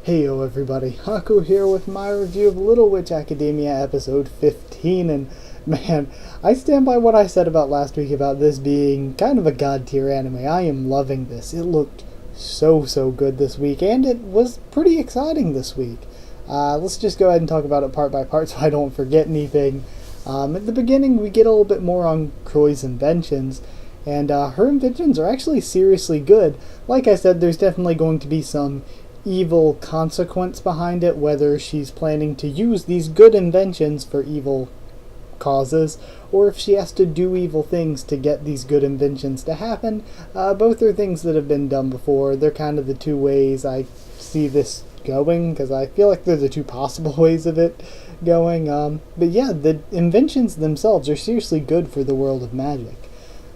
Heyo everybody, Haku here with my review of Little Witch Academia episode 15, and man, I stand by what I said about last week about this being kind of a god tier anime. I am loving this. It looked so good this week, and it was pretty exciting this week. Let's just go ahead and talk about it part by part so I don't forget anything. At the beginning we get a little bit more on Croy's inventions, and her inventions are actually seriously good. Like I said, there's definitely going to be some evil consequence behind it, whether she's planning to use these good inventions for evil causes, or if she has to do evil things to get these good inventions to happen. Both are things that have been done before. They're kind of the two ways I see this going, because I feel like they're the two possible ways of it going. But yeah, the inventions themselves are seriously good for the world of magic.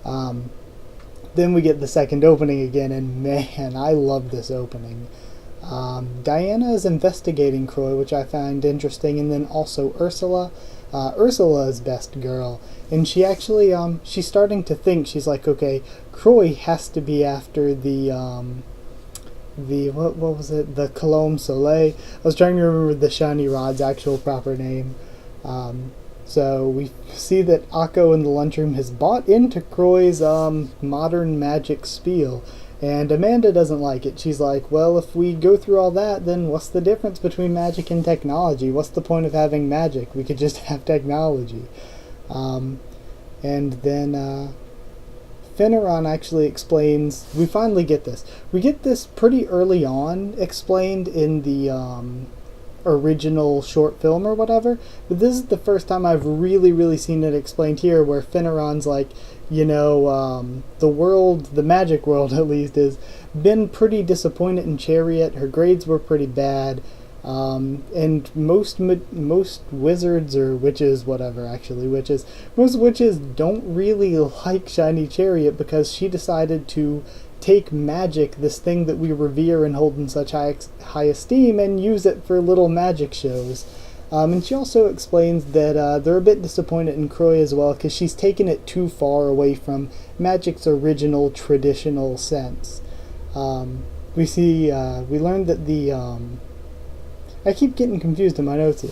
Then we get the second opening again, and man, I love this opening. Diana is investigating Croy, which I find interesting, and then also Ursula. Ursula is best girl, and she actually, she's starting to think, she's like, okay, Croy has to be after what was it? The Colombe Soleil. I was trying to remember the Shiny Rod's actual proper name. So we see that Akko in the lunchroom has bought into Croy's, modern magic spiel. And Amanda doesn't like it. She's like, well, if we go through all that, then what's the difference between magic and technology? What's the point of having magic? We could just have technology. And then Finneron actually explains, we finally get this. We get this pretty early on explained in the original short film or whatever, but this is the first time I've really seen it explained here, where Finneron's like, you know, the magic world at least, has been pretty disappointed in Chariot. Her grades were pretty bad, and most wizards or witches, most witches don't really like Shiny Chariot, because she decided to take magic, this thing that we revere and hold in such high esteem, and use it for little magic shows. And she also explains that they're a bit disappointed in Croy as well, because she's taken it too far away from magic's original traditional sense. We learned that I keep getting confused in my notes here.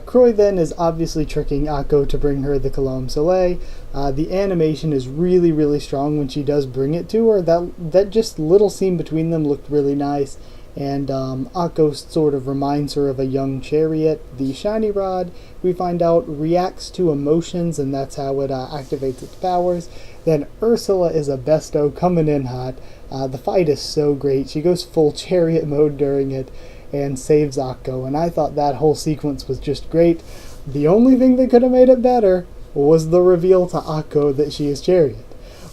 Croy then is obviously tricking Akko to bring her the Colombe Soleil. The animation is really strong when she does bring it to her. That just little scene between them looked really nice. And Akko sort of reminds her of a young Chariot. The Shiny Rod, we find out, reacts to emotions, and that's how it activates its powers. Then Ursula is a besto, coming in hot. The fight is so great. She goes full Chariot mode during it and saves Akko, and I thought that whole sequence was just great. The only thing that could have made it better was the reveal to Akko that she is Chariot.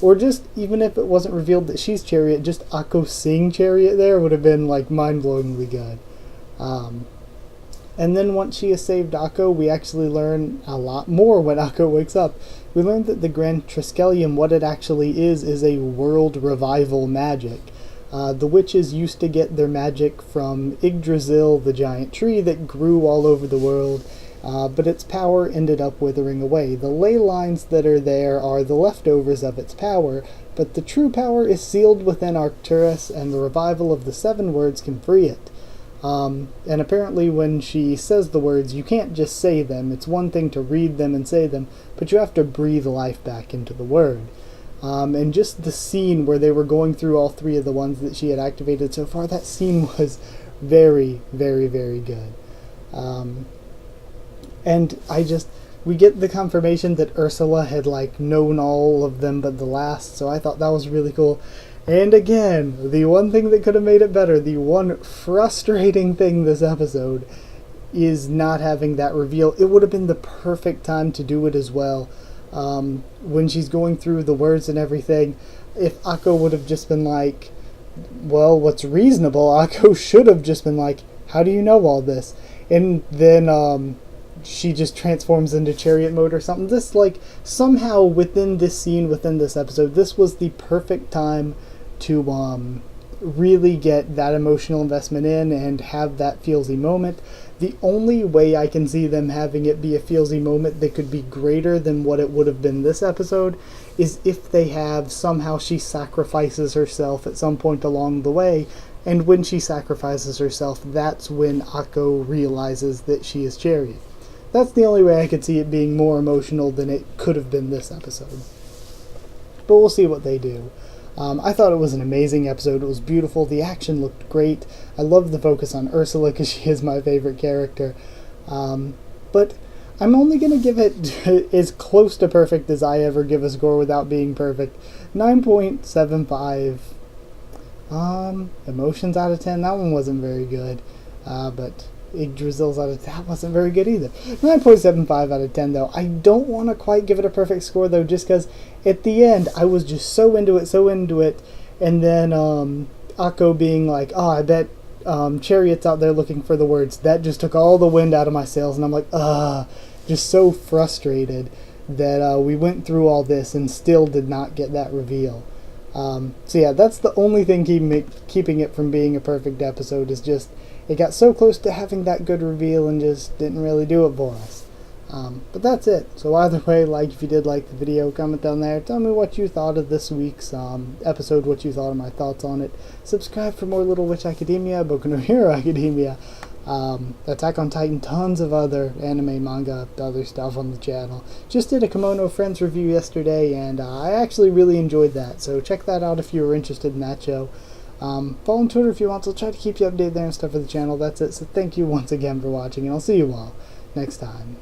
Or just, even if it wasn't revealed that she's Chariot, just Akko seeing Chariot there would have been, like, mind-blowingly good. And then once she has saved Akko, we actually learn a lot more when Akko wakes up. We learned that the Grand Triskelion, what it actually is a world revival magic. The witches used to get their magic from Yggdrasil, the giant tree that grew all over the world, but its power ended up withering away. The ley lines that are there are the leftovers of its power, but the true power is sealed within Arcturus, and the revival of the 7 words can free it. And apparently when she says the words, you can't just say them. It's one thing to read them and say them, but you have to breathe life back into the word. And just the scene where they were going through all 3 of the ones that she had activated so far, that scene was very good. And we get the confirmation that Ursula had, like, known all of them but the last, so I thought that was really cool. And again, the one thing that could have made it better, the one frustrating thing this episode, is not having that reveal. It would have been the perfect time to do it as well. When she's going through the words and everything, if Akko would have just been like, well, what's reasonable? Akko should have just been like, how do you know all this? And then she just transforms into Chariot mode or something. This, like, somehow within this scene, within this episode, this was the perfect time to really get that emotional investment in and have that feelsy moment. The only way I can see them having it be a feelsy moment that could be greater than what it would have been this episode is if they have somehow she sacrifices herself at some point along the way And when she sacrifices herself, that's when Akko realizes that she is Chariot. That's the only way I could see it being more emotional than it could have been this episode. But we'll see what they do. I thought it was an amazing episode. It was beautiful. The action looked great. I love the focus on Ursula because she is my favorite character. But I'm only going to give it as close to perfect as I ever give a score without being perfect. 9.75. Emotions out of 10. That one wasn't very good. But Yggdrasil's out of 10. That wasn't very good either. 9.75 out of 10 though. I don't want to quite give it a perfect score though, just because at the end I was just so into it, and then Akko being like, oh, I bet Chariot's out there looking for the words. That just took all the wind out of my sails, and I'm like, just so frustrated that we went through all this and still did not get that reveal. So yeah, that's the only thing keeping it from being a perfect episode, is just it got so close to having that good reveal and just didn't really do it for us. But that's it. So either way, like if you did like the video, comment down there. Tell me what you thought of this week's episode, what you thought of my thoughts on it. Subscribe for more Little Witch Academia, Boku no Hero Academia, Attack on Titan, tons of other anime, manga, other stuff on the channel. Just did a Kimono Friends review yesterday, and I actually really enjoyed that. So check that out if you were interested in that show. Follow on Twitter if you want, so I'll try to keep you updated there and stuff for the channel. That's it, so thank you once again for watching, and I'll see you all next time.